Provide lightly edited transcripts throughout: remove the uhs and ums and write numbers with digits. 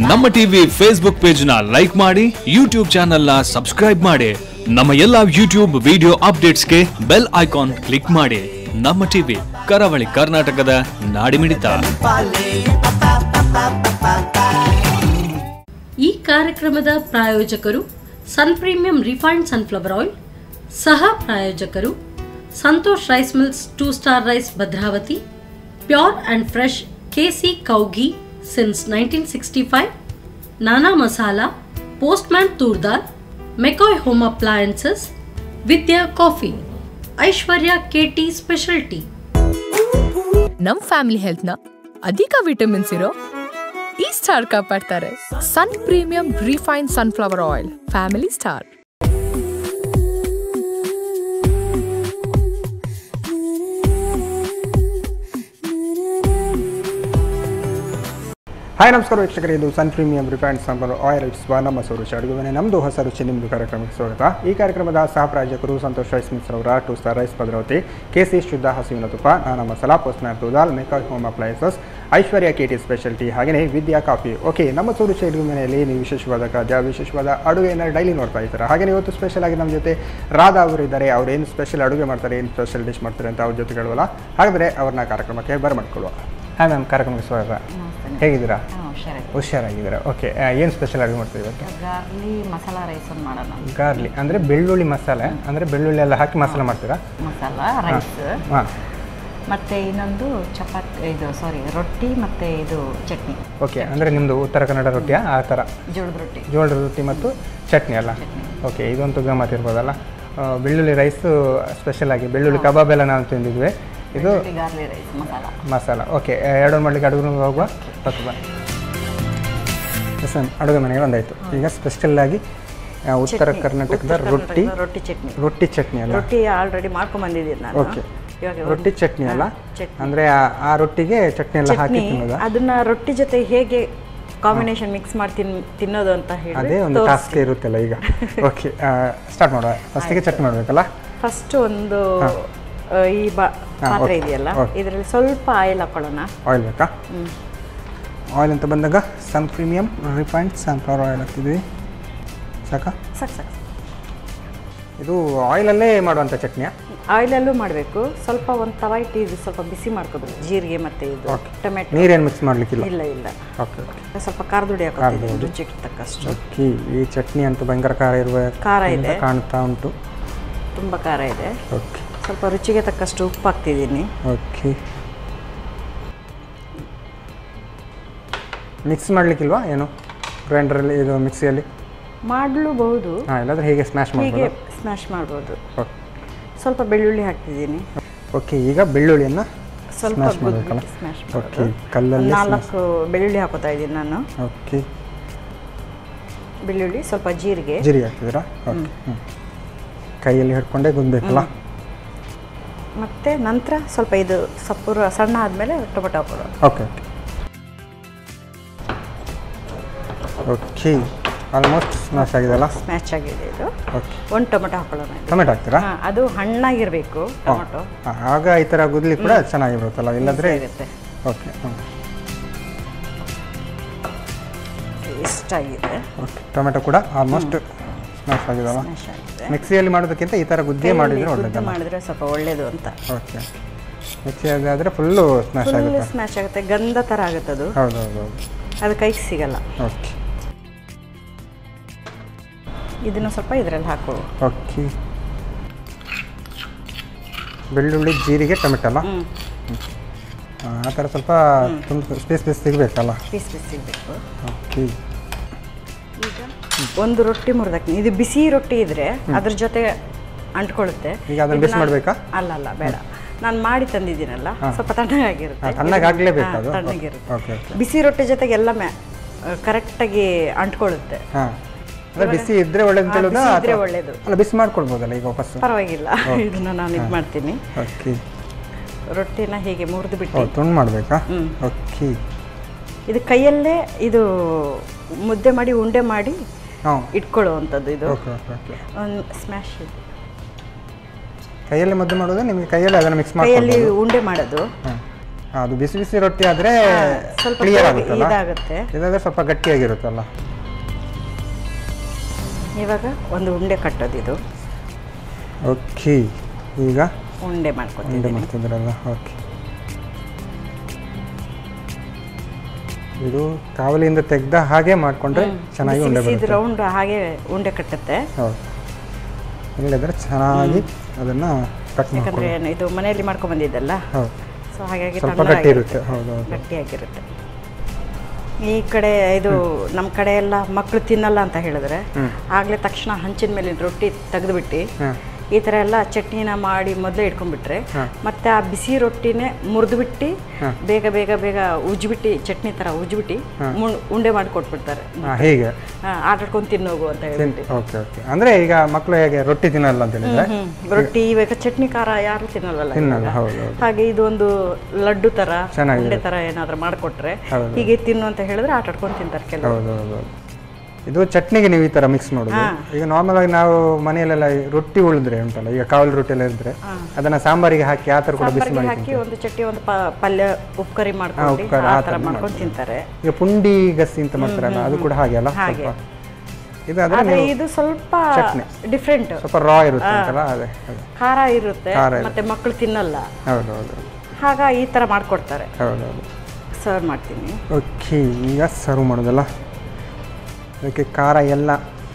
ನಮ್ಮ TV Facebook page ನ like ಮಾಡಿ, ಯೂಟ್ಯೂಬ್ ಚಾನೆಲ್ ನ ಸಬ್ಸ್ಕ್ರೈಬ್ ಮಾಡಿ. ನಮ್ಮ ಎಲ್ಲಾ ಯೂಟ್ಯೂಬ್ ವಿಡಿಯೋ ಅಪ್ಡೇಟ್ಸ್ಗೆ ಬೆಲ್ ಐಕಾನ್ ಕ್ಲಿಕ್ ಮಾಡಿ. ನಮ್ಮ ಟಿವಿ ಕರಾವಳಿ ಕರ್ನಾಟಕದ ನಾಡಿಮಿಡಿತ. ಈ ಕಾರ್ಯಕ್ರಮದ ಪ್ರಾಯೋಜಕರು Sun Premium refined sunflower oil, ಸಹ ಪ್ರಾಯೋಜಕರು Santosh rice mills 2 star rice Bhadravati, pure and fresh KC cow ghee since 1965, Nana masala, Postman toor dal, McCoy home appliances, Vidya coffee, Aishwarya KT special tea. ನಮ್ ಫ್ಯಾಮಿಲಿ ಹೆಲ್ತ್ ನ ಅಧಿಕ ವಿಟಮಿನ್ಸ್ ಇರೋ ಈ ಸ್ಟಾರ್ ಕಾಪಾಡ್ತಾರೆ. Sun Premium refined sunflower oil, family star. Hi ನಮಸ್ಕಾರ ವೀಕ್ಷಕರೇ, ಇದು Sun Premium refined sunflower oil it's ನಮ್ಮ ರುಚಿ ಅಡುಗೆ ಮನೆ. ನಮ್ಮದು ಹೊಸ ರುಚಿ ನಿಮ್ಮದು ಕಾರ್ಯಕ್ರಮಕ್ಕೆ ಸ್ವಾಗತ. ಈ ಕಾರ್ಯಕ್ರಮದ ಸಹ ಪ್ರಾಯೋಜಕರು ಸಂತೋಷ್ ರೈಸ್ ಮಿಲ್ಸ್ ಅವರ 2 ಸ್ಟಾರ್ ರೈಸ್ ಭದ್ರಾವತಿ, ಕೆಸಿ ಶುದ್ಧ ಹಸುವಿನ ತುಪ್ಪ, ನಾನಾ masala, Postman toor dal, McCoy home appliances, Aishwarya KT special tea, ಹಾಗೆಯೇ ವಿದ್ಯಾ ಕಾಫಿ. ಓಕೆ, ನಮ್ಮ ರುಚಿ ಅಡುಗೆ ಮನೆಯಲ್ಲಿ ನೀವು ವಿಶೇಷವಾದ ಖಾದ್ಯ, ವಿಶೇಷವಾದ ಅಡುಗೆಯನ್ನು ಡೈಲಿ ನೋಡ್ತಾ ಇರ್ತಾರೆ. ಹಾಗೆಯೇ ಇವತ್ತು ಸ್ಪೆಷಲ್ ಆಗಿ ನಮ್ಮ ಜೊತೆ ರಾಧಾ ಅವರು ಇದ್ದಾರೆ. ಅವ್ರು ಏನು ಸ್ಪೆಷಲ್ ಅಡುಗೆ ಮಾಡ್ತಾರೆ, ಏನು ಸ್ಪೆಷಲ್ ಡಿಶ್ ಮಾಡ್ತಾರೆ ಅಂತ ಅವ್ರ ಜೊತೆ ಕೇಳುವಲ್ಲ. ಹಾಗಾದರೆ ಅವ್ರನ್ನ ಕಾರ್ಯಕ್ರಮಕ್ಕೆ ಬರಮಾಡ್ಕೊಳ್ಳುವ. ಹಾಯ್ ಮ್ಯಾಮ್, ಕಾರ್ಯಕ್ರಮಕ್ಕೆ ಸ್ವಾಗತ. ಹೇಗಿದ್ದೀರಾ? ಹುಷಾರಾಗಿದ್ದೀರಾ? ಓಕೆ, ಏನು ಸ್ಪೆಷಲ್ ಅಡುಗೆ ಮಾಡ್ತೀವಿ ಇವತ್ತು? ಗಾರ್ಲಿ ಮಸಾಲಾ ರೈಸ್ ಒಂದು ಮಾಡೋಣ. ಗಾರ್ಲಿ ಅಂದರೆ ಬೆಳ್ಳುಳ್ಳಿ ಮಸಾಲೆ, ಅಂದರೆ ಬೆಳ್ಳುಳ್ಳಿ ಎಲ್ಲ ಹಾಕಿ ಮಸಾಲೆ ಮಾಡ್ತೀರಾ? ಮಸಾಲಾ ರೈಸ್. ಹಾಂ. ಮತ್ತು ಇನ್ನೊಂದು ರೊಟ್ಟಿ ಮತ್ತು ಇದು ಚಟ್ನಿ. ಓಕೆ, ಅಂದರೆ ನಿಮ್ಮದು ಉತ್ತರ ಕನ್ನಡ ರೊಟ್ಟಿಯಾ? ಆ ಥರ ಜೋಳದ ರೊಟ್ಟಿ ಮತ್ತು ಚಟ್ನಿ ಅಲ್ಲ? ಓಕೆ, ಇದೊಂದು ಗಮ್ಮತ್ ಇರ್ಬೋದಲ್ಲ. ಬೆಳ್ಳುಳ್ಳಿ ರೈಸು ಸ್ಪೆಷಲ್ ಆಗಿ ಬೆಳ್ಳುಳ್ಳಿ ಕಬಾಬ್ ಎಲ್ಲ ನಾವು ತಿಂದಿದ್ವಿ. ಇದು ಗಾರ್ಲಿ ರೈಸ್ ಮಸಾಲ. ಓಕೆ, ಎರಡು ಮಾಡಲಿಕ್ಕೆ ಅಡುಗೆ ಹೋಗುವ ಬಾ. ಅಡುಗೆ ಮನೆಗೆ ಒಂದಾಯಿತು. ಈಗ ಸ್ಪೆಷಲ್ಲಾಗಿ ಉತ್ತರ ಕರ್ನಾಟಕದ ರೊಟ್ಟಿ ಚಟ್ನಿ ಅಲ್ಲ? ರೊಟ್ಟಿ ಆಲ್ರೆಡಿ ಮಾಡ್ಕೊಂಡ್ಬಂದಿದ್ದೀನಿ ನಾನು. ಓಕೆ, ರೊಟ್ಟಿ ಚಟ್ನಿ ಅಲ್ಲ? ಅಂದರೆ ಆ ರೊಟ್ಟಿಗೆ ಚಟ್ನಿ ಎಲ್ಲ ಹಾಕಿ ತಿನ್ನೋದು? ಅದನ್ನ ರೊಟ್ಟಿ ಜೊತೆ ಹೇಗೆ ಕಾಂಬಿನೇಷನ್ ಮಿಕ್ಸ್ ಮಾಡಿ ತಿನ್ನೋದು ಅಂತ ಹೇಳಿ ಅದೇ ಒಂದು ಟಾಸ್ಕ್ ಇರುತ್ತಲ್ಲ ಈಗ. ಓಕೆ, ಸ್ಟಾರ್ಟ್ ಮಾಡುವ. ಫಸ್ಟಿಗೆ ಚಟ್ನಿ ಮಾಡಬೇಕಲ್ಲ? ಫಸ್ಟ್ ಒಂದು ಈ ಪಾತ್ರೆ ಇದೆಯಲ್ಲ, ಇದರಲ್ಲಿ ಸ್ವಲ್ಪ ಆಯಿಲ್ ಹಾಕೊಳ್ಳೋಣ. ಆಯಿಲ್ ಬೇಕಾ? ಆಯಿಲ್ ಅಂತ ಬಂದಾಗ ಸನ್ ಪ್ರೀಮಿಯಂ ರಿಫೈನ್ಡ್ ಸನ್ಫ್ಲವರ್ ಆಯಿಲ್ ಹಾಕ್ತಿದ್ವಿ. ಸಾಕಾ? ಸಾಕು. ಇದು ಆಯಿಲಲ್ಲೇ ಮಾಡುವಂಥ ಚಟ್ನಿಯಾ? ಆಯಿಲಲ್ಲೂ ಮಾಡಬೇಕು. ಸ್ವಲ್ಪ ಒಂದು ತವಾ ಇಟ್ಟು ಸ್ವಲ್ಪ ಬಿಸಿ ಮಾಡ್ಕೋಬೇಕು. ಜೀರಿಗೆ ಮತ್ತು ಇದು ಟೊಮೆಟೊ. ನೀರೇನು ಮಿಕ್ಸ್ ಮಾಡಲಿಕ್ಕಿಲ್ಲ? ಇಲ್ಲ. ಓಕೆ, ಸ್ವಲ್ಪ ಖಾರದ ಹುಡಿ ಹಾಕೋದು ರುಚಿಗೆ ತಕ್ಕಷ್ಟು. ಓಕೆ, ಈ ಚಟ್ನಿ ಅಂತೂ ಭಯಂಕರ ಖಾರ ಇದೆ, ಕಾಣ್ತಾ ಉಂಟು. ತುಂಬ ಖಾರ ಇದೆ. ಓಕೆ, ಸ್ವಲ್ಪ ರುಚಿಗೆ ತಕ್ಕಷ್ಟು ಉಪ್ಪು ಹಾಕ್ತಿದ್ದೀನಿ. ಓಕೆ, ಮಿಕ್ಸ್ ಮಾಡಲಿಕ್ಕಿಲ್ವಾ ಏನು? ಗ್ರೈಂಡರಲ್ಲಿ ಇದು ಮಿಕ್ಸಿಯಲ್ಲಿ ಮಾಡಲೂಬಹುದು. ಇಲ್ಲಾಂದರೆ ಹೀಗೆ ಸ್ಮ್ಯಾಶ್ ಮಾಡ್ಬೋದು. ಓಕೆ, ಸ್ವಲ್ಪ ಬೆಳ್ಳುಳ್ಳಿ ಹಾಕ್ತಿದ್ದೀನಿ. ಓಕೆ, ಈಗ ಬೆಳ್ಳುಳ್ಳಿಯನ್ನು ಸ್ವಲ್ಪ ಸ್ಮ್ಯಾಶ್ ಓಕೆ, ಕಲ್ಲಲ್ಲಿ 4 ಬೆಳ್ಳುಳ್ಳಿ ಹಾಕೋತಾ ಇದ್ದೀನಿ ನಾನು. ಓಕೆ, ಬೆಳ್ಳುಳ್ಳಿ, ಸ್ವಲ್ಪ ಜೀರಿಗೆ ಹಾಕ್ತಿದ್ದೀರಾ? ಓಕೆ, ಕೈಯಲ್ಲಿ ಹಿಡ್ಕೊಂಡೇ ಗುಂದಬೇಕಲ್ಲ? ಮತ್ತು ನಂತರ ಸ್ವಲ್ಪ ಇದು ಸೊಪ್ಪು ಸಣ್ಣ ಆದಮೇಲೆ ಟೊಮೆಟೊ ಹಾಕೋದು. ಓಕೆ ಓಕೆ, ಆಲ್ಮೋಸ್ಟ್ ಸ್ಮ್ಯಾಶ್ ಆಗಿದೆಲ್ಲ? ಸ್ಮ್ಯಾಶ್ ಆಗಿದೆ ಇದು. ಓಕೆ, ಒಂದು ಟೊಮೆಟೊ ಹಾಕೊಳ್ಳೋಣ. ಟೊಮೆಟೊ ಹಾಕ್ತೀರಾ? ಅದು ಹಣ್ಣಾಗಿರಬೇಕು ಟೊಮೆಟೊ. ಆಗ ಈ ಥರ ಗುದ್ಲಿ ಕೂಡ ಚೆನ್ನಾಗಿರುತ್ತಲ್ಲ, ಇಲ್ಲಾಂದರೆ ಇರುತ್ತೆ. ಓಕೆ, ಇಷ್ಟಾಗಿದೆ. ಓಕೆ, ಟೊಮೆಟೊ ಕೂಡ ಆಲ್ಮೋಸ್ಟ್ ಸ್ಮ್ಯಾಶ್ ಆಗಿದೆಲ್ಲ? ಮಿಕ್ಸಿಯಲ್ಲಿ ಮಾಡೋದಕ್ಕಿಂತ ಈ ಥರ ಗುದ್ದಿ ಮಾಡಿದರೆ ಸ್ವಲ್ಪ ಒಳ್ಳೆಯದು ಅಂತ. ಓಕೆ, ಮಿಕ್ಸಿಯಲ್ಲಿ ಆದರೆ ಫುಲ್ಲು ಸ್ಮ್ಯಾಶ್ ಆಗುತ್ತೆ, ಗಂಧ ಥರ ಆಗುತ್ತೆ ಅದು. ಹೌದು, ಅದು ಕೈಗೆ ಸಿಗಲ್ಲ. ಓಕೆ, ಇದನ್ನು ಸ್ವಲ್ಪ ಇದರಲ್ಲಿ ಹಾಕೋ. ಓಕೆ, ಬೆಳ್ಳುಳ್ಳಿ, ಜೀರಿಗೆ, ಟೊಮೆಟೊ ಅಲ್ಲ? ಆ ಥರ ಸ್ವಲ್ಪ ಪೀಸ್ ಸಿಗಬೇಕಲ್ಲ? ಪೀಸ್ ಸಿಗಬೇಕು. ಓಕೆ, ಈಗ ಒಂದು ರೊಟ್ಟಿ ಮುರಿದಾಕ್ತೀನಿ. ಇದು ಬಿಸಿ ರೊಟ್ಟಿ ಇದ್ರೆ ಅದ್ರ ಜೊತೆ ಅಂಟ್ಕೊಳ್ಳುತ್ತೆ. ಈಗ ಅದನ್ನು ಬಿಸಿ ಮಾಡಬೇಕಾ? ಅಲ್ಲ, ಬೇಡ. ನಾನು ಮಾಡಿ ತಂದಿದ್ದೀನಲ್ಲ, ಸ್ವಲ್ಪ ತಣ್ಣಗಾಗಿರುತ್ತೆ. ತಣ್ಣಗಾಗಲೇಬೇಕು ಅದು? ತಣ್ಣಗಿರುತ್ತೆ. ಬಿಸಿ ರೊಟ್ಟಿ ಜೊತೆಗೆ ಎಲ್ಲ ಕರೆಕ್ಟಾಗಿ ಅಂಟ್ಕೊಳ್ಳುತ್ತೆ. ಬಿಸಿ ಇದ್ರೆ ಒಳ್ಳೇದು ಹೇಳೋದಾ? ಇದ್ರೆ ಒಳ್ಳೇದು. ಅಲ್ಲ, ಬಿಸಿ ಮಾಡ್ಕೊಳ್ಬೋದಲ್ಲ ಈಗ ವಾಪಸ್? ಪರವಾಗಿಲ್ಲ, ಇದನ್ನ ನಾನು ಇದು ಮಾಡ್ತೀನಿ. ಓಕೆ, ರೊಟ್ಟಿನ ಹೀಗೆ ಮುರಿದು ಬಿಟ್ಟು ತುಂಡು ಮಾಡಬೇಕಾ? ಓಕೆ, ಇದು ಕೈಯಲ್ಲೇ ಇದು ಮುದ್ದೆ ಮಾಡಿ ಉಂಡೆ ಮಾಡಿ ಇಟ್ಕೊಳ್ಳುವಂಥದ್ದು. ಇದು ಒಂದು ಸ್ಮ್ಯಾಶ್. ಕೈಯಲ್ಲಿ ಮುದ್ದೆ ಮಾಡೋದು ನಿಮಗೆ? ಕೈಯಲ್ಲಿ ಅದನ್ನು ಮಿಕ್ಸ್ ಮಾಡಿ ಕೈಯಲ್ಲಿ ಉಂಡೆ ಮಾಡೋದು. ಅದು ಬಿಸಿ ಬಿಸಿ ರೊಟ್ಟಿ ಆದರೆ ಸ್ವಲ್ಪ ಕ್ಲಿಯರ್ ಆಗುತ್ತಲ್ಲ, ಇದಾಗುತ್ತೆ. ಇದಾದರೆ ಸ್ವಲ್ಪ ಗಟ್ಟಿಯಾಗಿರುತ್ತಲ್ಲ. ಇವಾಗ ಒಂದು ಉಂಡೆ ಕಟ್ಟೋದು ಇದು. ಓಕೆ, ಈಗ ಉಂಡೆ ಉಂಡೆ ಮಾಡ್ಕೊತೀನಿ. ಮಾಡ್ತಿದ್ರಲ್ಲ. ಓಕೆ, ಇದು ಕಾವಲಿಯಿಂದ ತೆಗ್ದ ಹಾಗೆ ಮಾಡಿಕೊಂಡ್ರೆ ಚೆನ್ನಾಗಿ ಉಂಡೆ ಬರುತ್ತೆ. ರೌಂಡ್ ಹಾಗೆ ಉಂಡೆ ಕಟ್ಟುತ್ತೆ. ಹೌದು, ಇಲ್ಲದ್ರೆ ಚೆನ್ನಾಗಿ ಅದನ್ನು ಕಟ್ ಯಾಕಂದ್ರೆ ಮಾಡ್ಕೊಂಡು. ಇದು ಮನೆಯಲ್ಲಿ ಮಾಡ್ಕೊಂಡು ಬಂದಿದ್ದಲ್ಲ, ಹೌದು, ಸೊ ಹಾಗಾಗಿ ಸ್ವಲ್ಪ ಗಟ್ಟಿ ಇರುತ್ತೆ. ಹೌದು ಹೌದು, ಗಟ್ಟಿಯಾಗಿರುತ್ತೆ. ಈ ಕಡೆ ಇದು ನಮ್ಮ ಕಡೆ ಎಲ್ಲ ಮಕ್ಕಳು ತಿನ್ನಲ್ಲ ಅಂತ ಹೇಳಿದ್ರೆ ಆಗ್ಲೇ ತಕ್ಷಣ ಹಂಚಿನ ಮೇಲಿನ ರೊಟ್ಟಿ ತೆಗೆದುಬಿಟ್ಟು ಈ ಥರ ಎಲ್ಲ ಚಟ್ನಿನ ಮಾಡಿ ಮೊದಲೇ ಇಟ್ಕೊಂಡ್ಬಿಟ್ರೆ ಮತ್ತೆ ಆ ಬಿಸಿ ರೊಟ್ಟಿನೇ ಮುರಿದ್ಬಿಟ್ಟು ಬೇಗ ಬೇಗ ಬೇಗ ಉಜ್ಬಿಟ್ಟು ಚಟ್ನಿ ಥರ ಉಜ್ಬಿಟ್ಟು ಉಂಡೆ ಮಾಡಿ ಕೊಟ್ಬಿಡ್ತಾರೆ. ಹೀಗೆ ಆಟಾಡ್ಕೊಂಡು ತಿನ್ನೋಗು ಅಂತ ಹೇಳ್ಬಿಟ್ಟು. ಓಕೆ ಓಕೆ, ಅಂದರೆ ಈಗ ಮಕ್ಕಳು ಹೇಗೆ ರೊಟ್ಟಿ ತಿನ್ನಲ್ಲ ಅಂತ ಹೇಳಿದ್ರೆ ರೊಟ್ಟಿ ಇವಾಗ ಚಟ್ನಿ ಖಾರ ಯಾರು ತಿನ್ನಲ್ವಲ್ಲ. ಹೌದು. ಹಾಗೆ ಇದು ಒಂದು ಲಡ್ಡು ಥರ ಉಂಡೆ ಥರ ಏನಾದರೂ ಮಾಡಿಕೊಟ್ರೆ ಹೀಗೆ ತಿನ್ನು ಅಂತ ಹೇಳಿದ್ರೆ ಆಟಾಡ್ಕೊಂಡು ತಿಂತಾರೆ ಕೆಲವು. ಹೌದು ಹೌದು. ಇದು ಚಟ್ನಿಗೆ ನೀವು ಈ ಥರ ಮಿಕ್ಸ್ ಮಾಡೋದು. ಈಗ ನಾರ್ಮಲ್ ಆಗಿ ನಾವು ಮನೆಯಲ್ಲೆಲ್ಲ ರೊಟ್ಟಿ ಉಳಿದ್ರೆ ಉಂಟಲ್ಲ, ಈಗ ಕಾವಲಿ ರೊಟ್ಟಿ ಎಲ್ಲ ಇದ್ರೆ ಅದನ್ನ ಸಾಂಬಾರಿಗೆ ಹಾಕಿ ಆ ಥರ ಕೂಡ ಬಿಸಿ ಮಾಡಿ ಹಾಕಿ ಒಂದು ಚಟ್ನಿ ಒಂದು ಪಲ್ಯ ಉಪ್ಕರಿ ಮಾಡ್ಕೊಂಡು ಆ ಥರ ಮಾಡ್ಕೊಂಡು ತಿಂತಾರೆ. ಈಗ ಪುಂಡಿ ಗಸಿ ಅಂತ ಮಾಡ್ತಾರಲ್ಲ, ಅದು ಕೂಡ ಹಾಗೆ ಅಲ್ಲ ಸ್ವಲ್ಪ. ಇದಾದ್ರೆ ಇದು ಸ್ವಲ್ಪ ಡಿಫ್ರೆಂಟ್, ಸ್ವಲ್ಪ ರಾ ಇರುತ್ತೆ ಅಂತಲ್ಲ, ಅದೇ ಖಾರ ಇರುತ್ತೆ ಮತ್ತೆ ಮಕ್ಕಳು ತಿನ್ನಲ್ಲ. ಹೌದು ಹೌದು, ಹಾಗ ಈ ಥರ ಮಾಡ್ಕೊಡ್ತಾರೆ. ಹೌದು ಹೌದು. ಸರ್ವ್ ಮಾಡ್ತೀನಿ. ಓಕೆ, ಈಗ ಸರ್ವ್ ಮಾಡೋದಲ್ಲ. ಅದಕ್ಕೆ ಖಾರ ಎಲ್ಲ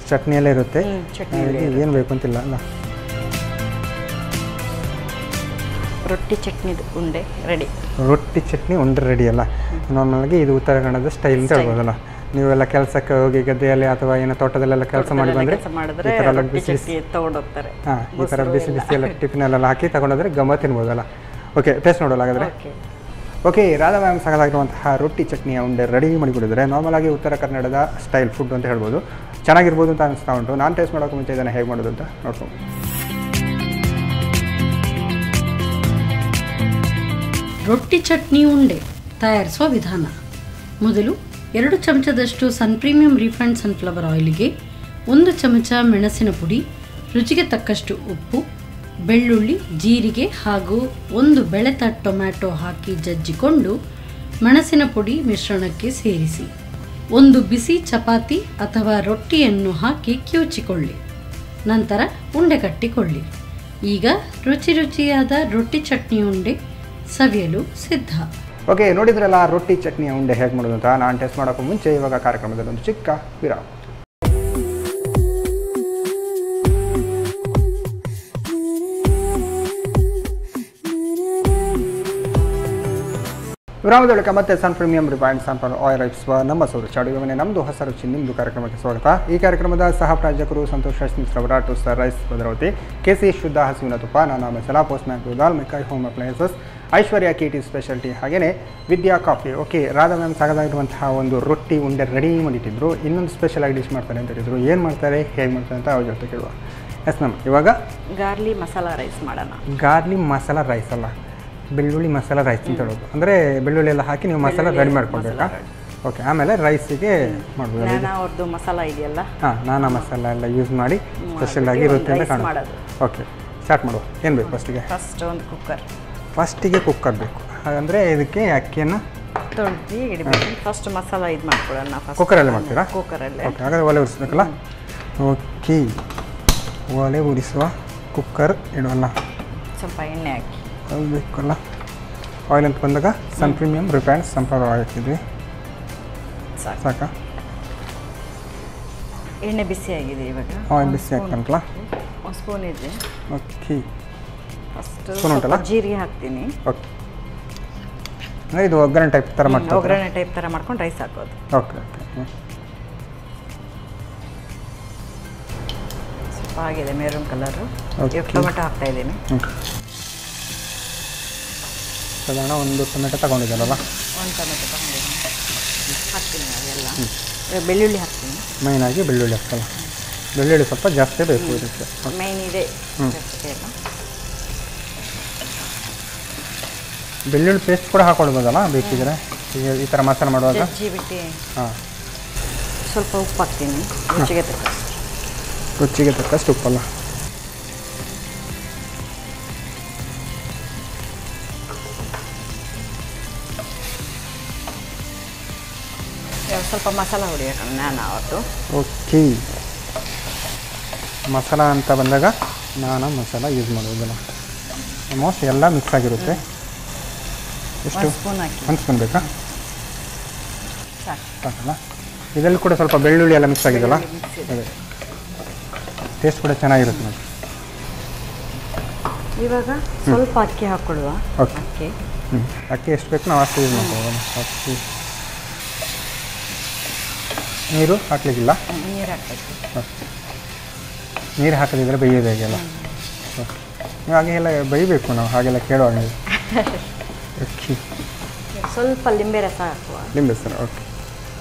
ಚಟ್ನಿಯಲ್ಲೇ ಇರುತ್ತೆ, ಏನು ಬೇಕು ಅಂತಿಲ್ಲ ಅಲ್ಲ. ರೊಟ್ಟಿ ಚಟ್ನಿದು ಉಂಡೆ ರೆಡಿ. ರೊಟ್ಟಿ ಚಟ್ನಿ ಉಂಡೆ ರೆಡಿ ಅಲ್ಲ. ನಾರ್ಮಲಾಗಿ ಇದು ಉತ್ತರ ಕನ್ನಡದ ಸ್ಟೈಲ್ ಅಂತ ಹೇಳ್ಬೋದಲ್ಲ. ನೀವೆಲ್ಲ ಕೆಲಸಕ್ಕೆ ಹೋಗಿ ಗದ್ದೆಯಲ್ಲಿ ಅಥವಾ ಏನೋ ತೋಟದಲ್ಲೆಲ್ಲ ಕೆಲಸ ಮಾಡಿ ಬಂದರೆ ಈ ಥರ ಎಲ್ಲ ಬಿಸಿ ಬಿಸಿ ತಗೊಂಡೋಗ್ತಾರೆ. ಹಾಂ, ಈ ಥರ ಬಿಸಿ ಬಿಸಿ ಎಲ್ಲ ಟಿಫಿನಲ್ಲೆಲ್ಲ ಹಾಕಿ ತಗೊಂಡೋದ್ರೆ ಗಮ್ಮ ತಿನ್ಬೋದಲ್ಲ. ಓಕೆ, ಟೇಸ್ಟ್ ನೋಡೋಲ್ಲ ಹಾಗಾದರೆ. ಓಕೆ, ರಾಧಾ ಮ್ಯಾಮ್ ಸಾಕಾಗಿರುವಂತಹ ರೊಟ್ಟಿ ಚಟ್ನಿಯ ಉಂಡೆ ರೆಡಿ ಮಾಡಿಕೊಡಿದ್ರೆ ನಾರ್ಮಲಾಗಿ ಉತ್ತರ ಕನ್ನಡದ ಸ್ಟೈಲ್ ಫುಡ್ ಅಂತ ಹೇಳ್ಬೋದು. ಚೆನ್ನಾಗಿರ್ಬೋದು ಅಂತ ಅನಿಸ್ತಾ ಉಂಟು. ನಾನು ಟೇಸ್ಟ್ ಮಾಡೋಕೆ ಮುಂಚೆ ಇದನ್ನು ಹೇಗೆ ಮಾಡೋದು ಅಂತ ನೋಡ್ಕೊಂಡು. ರೊಟ್ಟಿ ಚಟ್ನಿ ಉಂಡೆ ತಯಾರಿಸುವ ವಿಧಾನ. ಮೊದಲು 2 ಚಮಚದಷ್ಟು ಸನ್ ಪ್ರೀಮಿಯಂ ರಿಫೈನ್ಡ್ ಸನ್ಫ್ಲವರ್ ಆಯಿಲಿಗೆ 1 ಚಮಚ ಮೆಣಸಿನ ಪುಡಿ, ರುಚಿಗೆ ತಕ್ಕಷ್ಟು ಉಪ್ಪು, ಬೆಳ್ಳುಳ್ಳಿ, ಜೀರಿಗೆ ಹಾಗೂ 1 ಬೆಳೆತ ಟೊಮ್ಯಾಟೊ ಹಾಕಿ ಜಜ್ಜಿಕೊಂಡು ಮೆಣಸಿನ ಪುಡಿ ಮಿಶ್ರಣಕ್ಕೆ ಸೇರಿಸಿ 1 ಬಿಸಿ ಚಪಾತಿ ಅಥವಾ ರೊಟ್ಟಿಯನ್ನು ಹಾಕಿ ಕಿವುಚಿಕೊಳ್ಳಿ. ನಂತರ ಉಂಡೆ ಕಟ್ಟಿಕೊಳ್ಳಿ. ಈಗ ರುಚಿಯಾದ ರೊಟ್ಟಿ ಚಟ್ನಿ ಉಂಡೆ ಸವಿಯಲು ಸಿದ್ಧ. ಓಕೆ, ನೋಡಿದ್ರಲ್ಲ ರೊಟ್ಟಿ ಚಟ್ನಿಯ ಉಂಡೆ ಹೇಗೆ ಮಾಡೋದು ಅಂತ. ನಾನು ಟೇಸ್ಟ್ ಮಾಡೋಕ್ಕೂ ಮುಂಚೆ ಇವಾಗ ಕಾರ್ಯಕ್ರಮದಲ್ಲಿ ಒಂದು ಚಿಕ್ಕ ವಿರಾಮ. ವಿರಾಮದ ಬಳಿಕ ಮತ್ತೆ ಸನ್ ಪ್ರೀಮಿಯಂ ರಿಫೈನ್ಡ್ ಸನ್ಫ್ಲವರ್ ಆಯಿಲ್ ರಚಿಸುವ ನಮ್ಮ ಸೌರಚ ಅಡುಗೆ ನಮ್ಮದು ಹೊಸ ರುಚಿ ನಿಮ್ಮದು ಕಾರ್ಯಕ್ರಮಕ್ಕೆ ಸ್ವಾಗತ. ಈ ಕಾರ್ಯಕ್ರಮದ ಸಹ ಪ್ರಾಯೋಜಕರು ಸಂತೋಷ್ ರೈಸ್ ರವರ two star rice Bhadravathi, KC ಶುದ್ಧ ಹಸುವಿನ ತುಪ್ಪ, ನಾನಾ ಮಸಾಲಾ, ಪೋಸ್ಟ್ಮ್ಯಾನ್ ದಾಲ್, McCoy home appliances, Aishwarya KT speciality, ಹಾಗೆಯೇ Vidya coffee. Okay, Radha ma'am ಸಾಗದಾಗಿರುವಂತಹ ಒಂದು ರೊಟ್ಟಿ ಉಂಡೆ ರೆಡಿ ಮಾಡಿಟ್ಟಿದ್ರು. ಇನ್ನೊಂದು ಸ್ಪೆಷಲ್ ಆಗಿ ಡಿಶ್ ಮಾಡ್ತಾರೆ ಅಂತ ಹೇಳಿದ್ರು. ಏನು ಮಾಡ್ತಾರೆ, ಹೇಗೆ ಮಾಡ್ತಾರೆ ಅಂತ ಅವ್ರ ಜೊತೆ ಕೇಳುವ. ಎಸ್ ಮ್ಯಾಮ್, ಇವಾಗ ಗಾರ್ಲಿ ಮಸಾಲಾ ರೈಸ್ ಮಾಡೋಣ. ಗಾರ್ಲಿ ಮಸಾಲಾ ರೈಸ್ ಅಲ್ಲ, ಬೆಳ್ಳುಳ್ಳಿ ಮಸಾಲ ರೈಸ್ ಅಂತ ಹೇಳೋದು. ಅಂದರೆ ಬೆಳ್ಳುಳ್ಳಿ ಎಲ್ಲ ಹಾಕಿ ನೀವು ಮಸಾಲ ರೆಡಿ ಮಾಡ್ಕೊಳ್ಬೇಕಾ? ಓಕೆ, ಆಮೇಲೆ ರೈಸಿಗೆ ಮಾಡ್ಬೋದು. ಅವ್ರದ್ದು ಮಸಾಲ ಇದೆಯಲ್ಲ, ಹಾಂ, ನಾನಾ ಮಸಾಲ ಎಲ್ಲ ಯೂಸ್ ಮಾಡಿ ಸ್ಪೆಷಲ್ ಆಗಿ ಇರುತ್ತೆ ಅಂತ ಕಾಣೋದು. ಓಕೆ, ಸ್ಟಾರ್ಟ್ ಮಾಡುವ. ಏನು ಬೇಕು ಫಸ್ಟಿಗೆ? ಒಂದು ಕುಕ್ಕರ್. ಫಸ್ಟಿಗೆ ಕುಕ್ಕರ್ ಬೇಕು. ಹಾಗಂದರೆ ಇದಕ್ಕೆ ಅಕ್ಕಿಯನ್ನು ತೊಳೆದು ಇಡಬೇಕು. ಫಸ್ಟ್ ಮಸಾಲ ಇದು ಮಾಡ್ಕೊಳ್ಳೋಣ. ಕುಕ್ಕರಲ್ಲೇ ಮಾಡ್ತೀರಾ? ಕುಕ್ಕರಲ್ಲೇ. ಓಕೆ, ಹಾಗಾದರೆ ಒಲೆ ಉರಿಸ್ಬೇಕಲ್ಲ. ಓಕೆ, ಒಲೆ ಉರಿಸುವ ಕುಕ್ಕರ್ ಇಡೋಲ್ಲ. ಸ್ವಲ್ಪ ಎಣ್ಣೆ ಹಾಕಿ ಆಯಿಲ್ ಬೇಕಲ್ಲ. ಆಯಿಲ್ ಅಂತ ಬಂದಾಗ ಸನ್ ಪ್ರೀಮಿಯಂ ರಿಫೈನ್ಡ್ ಸನ್ಫ್ಲವರ್ ಆಯಿಲ್ ಹಾಕಿದ್ವಿ. ಸಾಕಾ? ಎಣ್ಣೆ ಬಿಸಿ ಆಗಿದೆ. ಇವಾಗ ಆಯಿಲ್ ಬಿಸಿ ಹಾಕ್ತಂತಲ್ಲ, ಒಂದು ಸ್ಪೂನ್ ಇದೆ. ಓಕೆ, ಫಸ್ಟ್ ಸ್ಪೂನ್ ಉಂಟಲ್ಲ, ಜೀರಿಗೆ ಹಾಕ್ತೀನಿ. ಓಕೆ, ಅಂದರೆ ಇದು ಒಗ್ಗರಣೆ ಟೈಪ್ ಥರ ಮಾಡ್ತಾರೆ. ಒಗ್ಗರಣೆ ಟೈಪ್ ಥರ ಮಾಡ್ಕೊಂಡು ರೈಸ್ ಹಾಕೋದು. Okay okay. ಸ್ವಲ್ಪ ಆಗಿದೆ ಮೆರೂನ್ ಕಲರು. ಇವಾಗ ಟೊಮೆಟೊ ಹಾಕ್ತಾ ಇದ್ದೀನಿ. ಸಾಧಾರಣ 1 ಟೊಮೆಟೊ ತಗೊಂಡಿದ್ದಾರಲ್ಲ, 1 ಟೊಮೆಟೊ ತಗೊಂಡಿದ್ದೀನಿ. ಹಾಕ್ತೀನಿ ಅದೆಲ್ಲ. ಬೆಳ್ಳುಳ್ಳಿ ಹಾಕ್ತೀನಿ. ಮೈನಾಗಿ ಬೆಳ್ಳುಳ್ಳಿ ಹಾಕಲ್ಲ. ಬೆಳ್ಳುಳ್ಳಿ ಸ್ವಲ್ಪ ಜಾಸ್ತಿ ಬೇಕು ಇದಕ್ಕೆ. ಮೈನ್ ಇದೆ. ಬೆಳ್ಳುಳ್ಳಿ ಪೇಸ್ಟ್ ಕೂಡ ಹಾಕೊಳ್ಬೋದಲ್ಲ ಬೇಕಿದ್ರೆ, ಈ ಥರ ಮಸಾಲೆ ಮಾಡುವಾಗ. ಬಿಟ್ಟು ಹಾಂ, ಸ್ವಲ್ಪ ಉಪ್ಪು ಹಾಕ್ತೀನಿ ರುಚಿಗೆ ತಕ್ಕಷ್ಟು. ರುಚಿಗೆ ತಕ್ಕಷ್ಟು ಉಪ್ಪಲ್ಲ. ಸ್ವಲ್ಪ ಮಸಾಲ ಹುಡಿ ಹಾಕೋಣ ನಾನು ಅವತ್ತು. ಓಕೆ, ಮಸಾಲ ಅಂತ ಬಂದಾಗ ನಾನು ಮಸಾಲ ಯೂಸ್ ಮಾಡೋದಿಲ್ಲ. ಆಲ್ಮೋಸ್ಟ್ ಎಲ್ಲ ಮಿಕ್ಸ್ ಆಗಿರುತ್ತೆ. ಎಷ್ಟು? 1 ಸ್ಪೂನ್ ಹಾಕಿ. 1 ಸ್ಪೂನ್ ಬೇಕಾ? ಸಾಕು. ಸಾಕಲ್ಲ. ಇದರಲ್ಲಿ ಕೂಡ ಸ್ವಲ್ಪ ಬೆಳ್ಳುಳ್ಳಿ ಎಲ್ಲ ಮಿಕ್ಸ್ ಆಗಿದೆಲ್ಲ, ಅದೇ ಟೇಸ್ಟ್ ಕೂಡ ಚೆನ್ನಾಗಿರುತ್ತೆ ನೋಡಿ. ಇವಾಗ ಸ್ವಲ್ಪ ಅಕ್ಕಿ ಹಾಕ್ಕೊಳ್ಳುವ. ಓಕೆ. ಅಕ್ಕಿ ಅಕ್ಕಿ ಎಷ್ಟು ಬೇಕು ನಾವು ಅಷ್ಟು ಯೂಸ್ ಮಾಡ್ಬೋದು. ಅಕ್ಕಿ ನೀರು ಹಾಕ್ಲಿಕ್ಕಿಲ್ಲ, ನೀರು ಹಾಕಬೇಕು. ನೀರು ಹಾಕದಿದ್ರೆ ಬೇಯೋದು ಹೇಗೆಲ್ಲ. ಓಕೆ, ನೀವು ಹಾಗೆ ಎಲ್ಲ ಬೇಯಬೇಕು, ನಾವು ಹಾಗೆಲ್ಲ ಕೇಳುವಾಗ ನೀವು. ಅಕ್ಕಿ ಸ್ವಲ್ಪ ಲಿಂಬೆ ರಸ ಹಾಕುವ. ಲಿಂಬೆ ಸರ್. ಓಕೆ,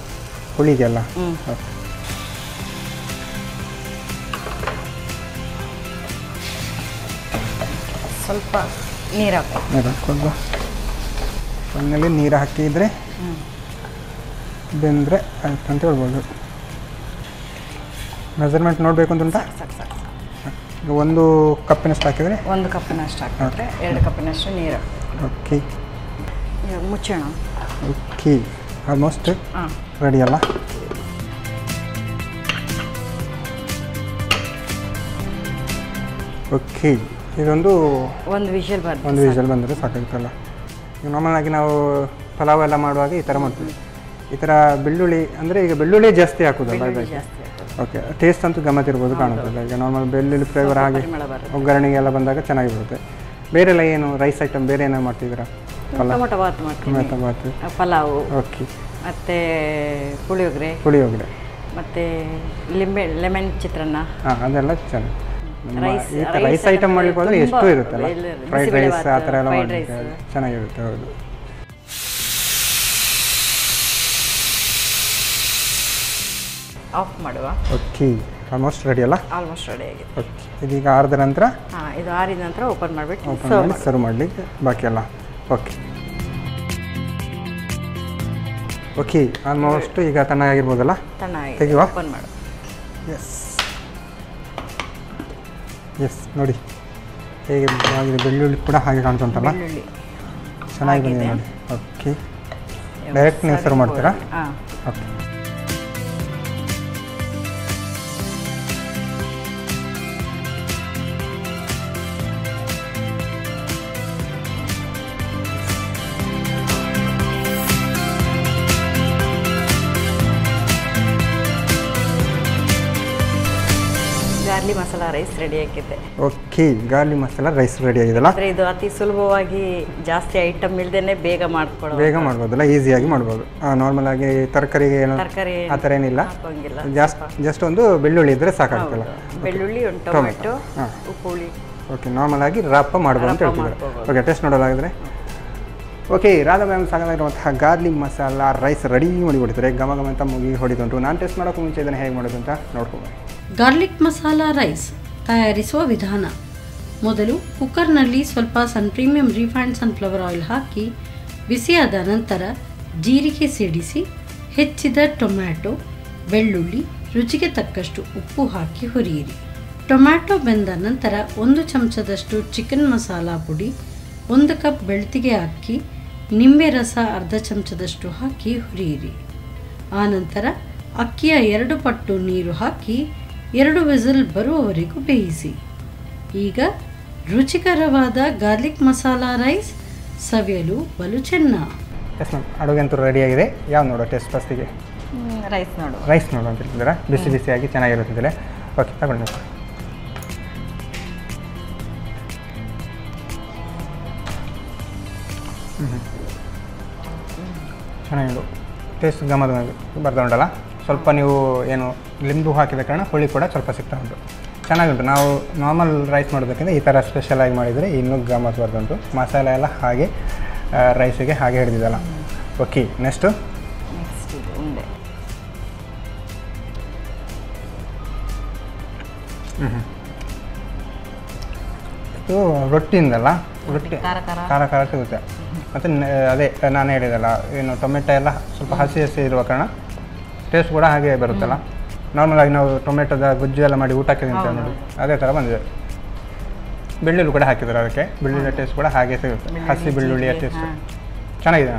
ಹುಳಿಗೆಲ್ಲ. ಓಕೆ, ಸ್ವಲ್ಪ ನೀರು ಹಾಕಬೇಕು. ನೀರು ಹಾಕ್ಕೊಂಡು ಒಳ್ಳೆಯಲ್ಲಿ ನೀರು ಹಾಕಿದರೆ ಬೆಂದರೆ ಆಯ್ತು ಅಂತ ಹೇಳ್ಬೋದು. ಮೆಜರ್ಮೆಂಟ್ ನೋಡಬೇಕು ಅಂತ ಉಂಟಾ? ಸಾಕು ಸಾಕು. ಈಗ 1 ಕಪ್ಪಿನಷ್ಟು ಹಾಕಿದರೆ 1 ಕಪ್ಪಿನಷ್ಟು ಹಾಕಿದ್ರೆ 2 ಕಪ್ಪಿನಷ್ಟು ನೀರು. ಓಕೆ. ಇವಾಗ ಮುಚ್ಚೋಣ. ಓಕೆ, ಆಲ್ಮೋಸ್ಟ್ ಹಾಂ, ರೆಡಿ ಅಲ್ಲ? ಓಕೆ, ಇದೊಂದು ಒಂದು ವಿಷಲ್ ಬರ್ತದೆ. ಒಂದು ವಿಷಲ್ ಬಂದರೆ ಸಾಕಾಗುತ್ತಲ್ಲ. ಈಗ ನಾರ್ಮಲ್ ಆಗಿ ನಾವು ಪಲಾವ್ ಎಲ್ಲ ಮಾಡುವಾಗ ಈ ಥರ ಮಾಡ್ತೀವಿ. ಈ ಥರ ಬೆಳ್ಳುಳ್ಳಿ ಅಂದರೆ ಈಗ ಬೆಳ್ಳುಳ್ಳಿ ಜಾಸ್ತಿ ಹಾಕೋದಲ್ಲ ಇದಕ್ಕೆ. ಜಾಸ್ತಿ ಹಾಕೋದು. ಓಕೆ, ಟೇಸ್ಟ್ ಅಂತೂ ಗಮ್ಮತ್ ಇರ್ಬೋದು, ಕಾಣುತ್ತಲ್ಲ. ಈಗ ನಾರ್ಮಲ್ ಬೆಳ್ಳುಳ್ಳಿ ಫ್ಲೇವರ್ ಹಾಗೆ ಪರಿಮಳ ಬರುತ್ತೆ. ಒಗ್ಗರಣೆಗೆ ಎಲ್ಲ ಬಂದಾಗ ಚೆನ್ನಾಗಿರುತ್ತೆ. ಬೇರೆ ಎಲ್ಲ ಏನು ರೈಸ್ ಐಟಮ್ ಬೇರೆ ಏನಾರು ಮಾಡ್ತಿದ್ದೀರಾ? ಟೊಮೊಟೊ ಬಾತ್ ಮಾಡ್ತೀನಿ, ಟೊಮೆಟೊ ಬಾತು. ಪಲಾವು, ಓಕೆ, ಮತ್ತು ಪುಳಿಯೋಗರೆ, ಪುಳಿಯೋಗರೆ, ಮತ್ತು ಲೆಮನ್ ಚಿತ್ರಾನ್ನ. ಹಾಂ, ಅದೆಲ್ಲ ಚೆನ್ನಾಗಿ. ರೈಸ್ ಈ ಥರ ರೈಸ್ ಐಟಮ್ ಮಾಡ್ಲಿಕ್ಕೆ ಹೋದರೆ ತುಂಬ ಎಷ್ಟು ಇರುತ್ತಲ್ಲ, ಫ್ರೈಡ್ ಬಿಸಿಬೇಳೆ ರೈಸ್ ಆ ಥರ ಎಲ್ಲ ಫ್ರೈಡ್ ಮಾಡಲಿಕ್ಕೆ ರೈಸ್. ಚೆನ್ನಾಗಿರುತ್ತೆ. ಹೌದು. ಆಫ್ ಮಾಡುವ. ಓಕೆ, ಆಲ್ಮೋಸ್ಟ್ ರೆಡಿ ಅಲ್ಲ? ಆಲ್ಮೋಸ್ಟ್ ರೆಡಿ ಆಗಿದೆ. ಓಕೆ, ಇದೀಗ ಆರಿದ ನಂತರ ಹಾಂ, ಇದು ಆರಿದ ನಂತರ ಓಪನ್ ಮಾಡಿಬಿಟ್ಟು ಓಪನ್ ಮಾಡಿ ಸರ್ವ್ ಮಾಡಲಿಕ್ಕೆ ಬಾಕಿ ಎಲ್ಲ. ಓಕೆ ಓಕೆ, ಆಲ್ಮೋಸ್ಟ್ ಈಗ ತಣ್ಣಗಾಗಿರ್ಬೋದಲ್ಲ? ತಣ್ಣಗೆ ತೆಗೆಯುವ? ಓಪನ್ ಮಾಡು. ಎಸ್ ಎಸ್, ನೋಡಿ ಹೇಗೆ ಆಗಿದೆ. ಬೆಳ್ಳುಳ್ಳಿ ಕೂಡ ಹಾಗೆ ಕಾಣ್ತುಂಟಲ್ಲ, ಬೆಳ್ಳುಳ್ಳಿ ಚೆನ್ನಾಗಿ ಬಂದಿದೆ ನೋಡಿ. ಓಕೆ, ಡೈರೆಕ್ಟ್ ನೀವು ಸರ್ವ್ ಮಾಡ್ತೀರಾ? ಹಾಂ, okay. Garlic masala rice ready ಆಗಿದೆ. Okay, garlic masala rice ready ಆಗಿದೆಲ್ಲ? ಆದರೆ ಇದು ಅತಿ ಸುಲಭವಾಗಿ ಜಾಸ್ತಿ ಐಟಮ್ ಇಲ್ದೇನೆ ಬೇಗ ಮಾಡ್ಕೊಳ್ಳೋದು. ಬೇಗ ಮಾಡ್ಬೋದಲ್ಲ, ಈಸಿಯಾಗಿ ಮಾಡ್ಬೋದು. ನಾರ್ಮಲ್ ಆಗಿ ತರಕಾರಿಗೆ ಏನು ತರಕಾರಿ ಆ ಥರ ಏನಿಲ್ಲ, ಹಾಕೋಂಗಿಲ್ಲ. ಜಸ್ಟ್ ಒಂದು ಬೆಳ್ಳುಳ್ಳಿ ಇದ್ದರೆ ಸಾಕಾಗ್ತಲ್ಲ. ಬೆಳ್ಳುಳ್ಳಿ, ಒಂದು ಟೊಮೆಟೊ, ಉಪ್ಪು, ಹುಳಿ. ಓಕೆ, ನಾರ್ಮಲ್ ಆಗಿ ರಪ್ಪ ಮಾಡ್ಬೋದು ಅಂತ ಹೇಳ್ತಿದ್ದಾರೆ. ಓಕೆ, ಟೇಸ್ಟ್ ನೋಡೋದಾಗಿದ್ರೆ. ಓಕೆ, ರಾಧಾ ಮ್ಯಾಮ್ ಸಾಕಾಗಿರುವಂತಹ ಗಾರ್ಲಿ ಮಸಾಲ ರೈಸ್ ರೆಡಿ ಮಾಡಿಕೊಡ್ತಾರೆ. ಘಮ ಘಮ ಅಂತ ಮುಗಿ ಹೊಡಿದುಂಟು. ನಾನು ಟೇಸ್ಟ್ ಮಾಡೋಕ್ಕೂ ಮುಂಚೆ ಇದನ್ನು ಹೇಗೆ ಮಾಡೋದು ಅಂತ ನೋಡ್ಕೊಂಡು. ಗಾರ್ಲಿಕ್ ಮಸಾಲ ರೈಸ್ ತಯಾರಿಸುವ ವಿಧಾನ. ಮೊದಲು ಕುಕ್ಕರ್ನಲ್ಲಿ ಸ್ವಲ್ಪ ಸನ್ ಪ್ರೀಮಿಯಂ ರಿಫೈನ್ಡ್ ಸನ್ಫ್ಲವರ್ ಆಯಿಲ್ ಹಾಕಿ ಬಿಸಿಯಾದ ನಂತರ ಜೀರಿಗೆ ಸಿಡಿಸಿ ಹೆಚ್ಚಿದ ಟೊಮ್ಯಾಟೊ, ಬೆಳ್ಳುಳ್ಳಿ, ರುಚಿಗೆ ತಕ್ಕಷ್ಟು ಉಪ್ಪು ಹಾಕಿ ಹುರಿಯಿರಿ. ಟೊಮ್ಯಾಟೊ ಬೆಂದ ನಂತರ 1 ಚಮಚದಷ್ಟು ಚಿಕನ್ ಮಸಾಲ ಪುಡಿ, 1 ಕಪ್ ಬೆಳ್ತಿಗೆ ಅಕ್ಕಿ, ನಿಂಬೆ ರಸ ಅರ್ಧ ಚಮಚದಷ್ಟು ಹಾಕಿ ಹುರಿಯಿರಿ. ಆನಂತರ ಅಕ್ಕಿಯ 2 ಪಟ್ಟು ನೀರು ಹಾಕಿ 2 ವಿಸಿಲ್ ಬರುವವರೆಗೂ ಬೇಯಿಸಿ. ಈಗ ರುಚಿಕರವಾದ ಗಾರ್ಲಿಕ್ ಮಸಾಲ ರೈಸ್ ಸವಿಯಲು ಬಲು ಚೆನ್ನ. ಎಸ್ ಮ್ಯಾಮ್, ಅಡುಗೆ ಅಂತೂ ರೆಡಿಯಾಗಿದೆ. ಯಾವ್ದು ನೋಡೋ ಟೇಸ್ಟ್ ಫಸ್ಟಿಗೆ? ರೈಸ್ ನೋಡು. ರೈಸ್ ನೋಡು ಅಂತ ಹೇಳ್ತಿದ್ದೀರಾ? ಬಿಸಿ ಬಿಸಿಯಾಗಿ ಚೆನ್ನಾಗಿರುತ್ತಿದ್ದರೆ. ಓಕೆ, ತಗೊಂಡು ಚೆನ್ನಾಗಿಡು. ಟೇಸ್ಟ್ ಗಮದ ಬರ್ತಾ ಉಂಟಲ್ಲ. ಸ್ವಲ್ಪ ನೀವು ಏನು ಲಿಂಬು ಹಾಕಿದ ಕಾರಣ ಹುಳಿ ಕೂಡ ಸ್ವಲ್ಪ ಸಿಗ್ತಾ ಉಂಟು. ಚೆನ್ನಾಗುಂಟು. ನಾವು ನಾರ್ಮಲ್ ರೈಸ್ ಮಾಡೋದಕ್ಕಿಂತ ಈ ಥರ ಸ್ಪೆಷಲಾಗಿ ಮಾಡಿದರೆ ಇನ್ನೂ ಗಮ್ಮತ್ ಬರ್ದುಂಟು. ಮಸಾಲೆ ಎಲ್ಲ ಹಾಗೆ ರೈಸಿಗೆ ಹಾಗೆ ಹಿಡಿದಿದ್ದಲ್ಲ. ಓಕೆ, ನೆಕ್ಸ್ಟ್ ಇದು ಉಂಡೆ. ಇದು ರೊಟ್ಟಿಯಿಂದಲ್ಲ, ರೊಟ್ಟಿ ಖಾರ ಖಾರ ಖಾರ ಸಿಗುತ್ತೆ. ಮತ್ತು ಅದೇ ನಾನು ಹೇಳಿದಲ್ಲ, ಏನು ಟೊಮೆಟೊ ಎಲ್ಲ ಸ್ವಲ್ಪ ಹಸಿ ಹಸಿ ಇರುವ ಕಾರಣ ಟೇಸ್ಟ್ ಕೂಡ ಹಾಗೆ ಬರುತ್ತಲ್ಲ. ನಾರ್ಮಲಾಗಿ ನಾವು ಟೊಮೆಟೊದ ಗುಜ್ಜು ಎಲ್ಲ ಮಾಡಿ ಊಟಕ್ಕೆ ತಿಂತೇವೆ ನೋಡಿ, ಅದೇ ಥರ ಬಂದಿದೆ. ಬೆಳ್ಳುಳ್ಳಿ ಕೂಡ ಹಾಕಿದ್ದಾರೆ ಅದಕ್ಕೆ. ಬೆಳ್ಳುಳ್ಳಿ ಟೇಸ್ಟ್ ಕೂಡ ಹಾಗೆ ಸಿಗುತ್ತೆ, ಹಸಿ ಬೆಳ್ಳುಳ್ಳಿಯ ಟೇಸ್ಟ್ ಚೆನ್ನಾಗಿದೆ.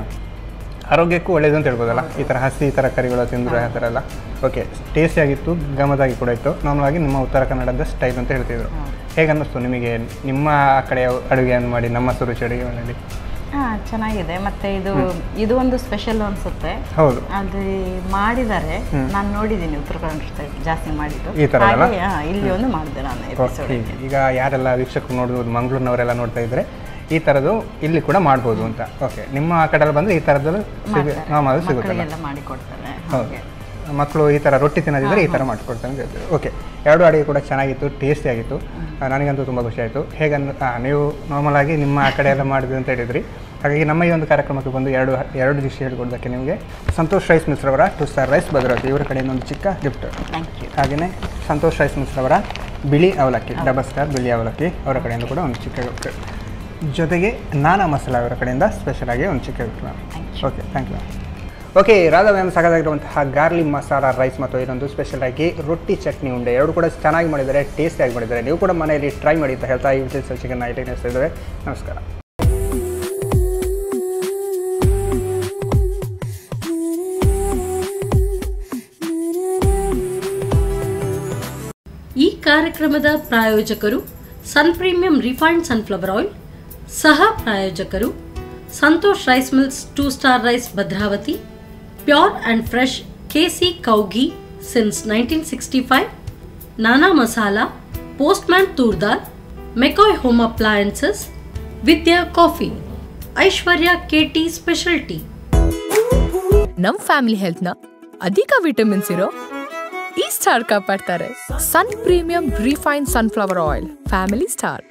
ಆರೋಗ್ಯಕ್ಕೂ ಒಳ್ಳೇದು ಅಂತ ಹೇಳ್ಬೋದಲ್ಲ, ಈ ಥರ ಹಸಿ ತರಕಾರಿಗಳು ತಿಂದರೆ ಆ ಥರ ಎಲ್ಲ. ಓಕೆ, ಟೇಸ್ಟಿಯಾಗಿತ್ತು, ಗಮದಾಗಿ ಕೂಡ ಇತ್ತು. ನಾರ್ಮಲ್ ಆಗಿ ನಿಮ್ಮ ಉತ್ತರ ಕನ್ನಡದ ಸ್ಟೈಲ್ ಅಂತ ಹೇಳ್ತಿದ್ರು. ಹೇಗೆ ಅನ್ನಿಸ್ತು ನಿಮಗೆ ನಿಮ್ಮ ಕಡೆ ಅಡುಗೆಯನ್ನು ಮಾಡಿ ನಮ್ಮ ಸುರುಚಿ ಅಡುಗೆ ಮನೆಯಲ್ಲಿ? ಚೆನ್ನಾಗಿದೆ. ಮತ್ತೆ ಇದು ಒಂದು ಸ್ಪೆಷಲ್ ಅನ್ಸುತ್ತೆ. ಹೌದು, ಅದು ಮಾಡಿದ್ದಾರೆ, ನಾನು ನೋಡಿದ್ದೀನಿ ಉತ್ತರ ಕನ್ನಡ ಸ್ಟೈಲ್ ಜಾಸ್ತಿ ಮಾಡಿದ್ದು. ಈ ಥರ ಇಲ್ಲಿ ಒಂದು ಮಾಡಿದೆ ನಾನು ಎಪಿಸೋಡ್. ಈಗ ಯಾರೆಲ್ಲ ವೀಕ್ಷಕರು ನೋಡ್ಬೋದು, ಮಂಗಳೂರಿನವರೆಲ್ಲ ನೋಡ್ತಾ ಇದ್ರೆ ಈ ಥರದ್ದು ಇಲ್ಲಿ ಕೂಡ ಮಾಡ್ಬೋದು ಅಂತ. ಓಕೆ, ನಿಮ್ಮ ಆ ಕಡೆ ಬಂದರೆ ಈ ಥರದ್ದು ಸಿಗುತ್ತೆ, ಮಾಡಿಕೊಡ್ತಾರೆ. ಹೌದು, ಮಕ್ಕಳು ಈ ಥರ ರೊಟ್ಟಿ ತಿನ್ನೋದಿದ್ರೆ ಈ ಥರ ಮಾಡಿಕೊಡ್ತಾರೆ ಅಂತ ಹೇಳ್ತೀವಿ. ಓಕೆ, ಎರಡು ಅಡುಗೆ ಕೂಡ ಚೆನ್ನಾಗಿತ್ತು, ಟೇಸ್ಟಿ ಆಗಿತ್ತು. ನನಗಂತೂ ತುಂಬ ಖುಷಿ ಆಯಿತು. ನೀವು ನಾರ್ಮಲ್ ಆಗಿ ನಿಮ್ಮ ಆ ಕಡೆ ಎಲ್ಲ ಮಾಡಿದ್ವಿ ಅಂತ ಹೇಳಿದ್ರಿ. ಹಾಗಾಗಿ ನಮ್ಮ ಈ ಒಂದು ಕಾರ್ಯಕ್ರಮಕ್ಕೆ ಬಂದು ಎರಡು ಡಿಶ್ ಹೇಳ್ಕೊಡೋದಕ್ಕೆ ನಿಮಗೆ ಸಂತೋಷ್ ರೈಸ್ ಮಿಲ್ಸ್ ರವರ 2 ಸ್ಟಾರ್ ರೈಸ್ ಭದ್ರಾವತಿ ಇವರ ಕಡೆಯಿಂದ ಒಂದು ಚಿಕ್ಕ ಗಿಫ್ಟ್. ಹಾಗೆಯೇ ಸಂತೋಷ್ ರೈಸ್ ಮಿಲ್ಸ್ ರವರ ಬಿಳಿ ಅವಲಕ್ಕಿ, ಡಬಲ್ ಸ್ಟಾರ್ ಬಿಳಿ ಅವಲಕ್ಕಿ ಅವರ ಕಡೆಯಿಂದ ಕೂಡ ಒಂದು ಚಿಕ್ಕ ಗಿಫ್ಟ್. ಜೊತೆಗೆ ನಾನಾ ಮಸಾಲ ಅವರ ಕಡೆಯಿಂದ ಸ್ಪೆಷಲ್ ಆಗಿ ಒಂದು ಚಿಕ್ಕ gift ma'am. Okay, thank you ma'am. Okay, Radha ma'am ಸಾಕಾಗಿರುವಂತಹ ಗಾರ್ಲಿ ಮಸಾಲ ರೈಸ್ ಮತ್ತು ಇನ್ನೊಂದು ಸ್ಪೆಷಲ್ ಆಗಿ ರೊಟ್ಟಿ ಚಟ್ನಿ ಉಂಡೆ ಎರಡು ಕೂಡ ಚೆನ್ನಾಗಿ ಮಾಡಿದ್ದಾರೆ, ಟೇಸ್ಟಿಯಾಗಿ ಮಾಡಿದ್ದಾರೆ. ನೀವು ಕೂಡ ಮನೆಯಲ್ಲಿ ಟ್ರೈ ಮಾಡಿ ಅಂತ ಹೇಳ್ತಾ ಈ ವಿಶೇಷ ಚಿಕನ್ ಐಟಮ್ ಇದ್ದೇವೆ. ನಮಸ್ಕಾರ. ಈ ಕಾರ್ಯಕ್ರಮದ ಪ್ರಾಯೋಜಕರು Sun Premium refined sunflower oil, ಸಹ ಪ್ರಾಯೋಜಕರು Santosh rice mills 2 star rice Bhadravati, pure and fresh KC cow ghee since 1965, Nana masala, Postman toor dal, McCoy home appliances, Vidya coffee, Aishwarya KT special tea. ನಮ್ ಫ್ಯಾಮಿಲಿ ಹೆಲ್ತ್ ನ ಅಧಿಕ ವಿಟಮಿನ್ಸ್ ಇರೋ ಈ ಸ್ಟಾರ್ ಕಾಪಾಡ್ತಾರೆ. Sun Premium refined sunflower oil, family star.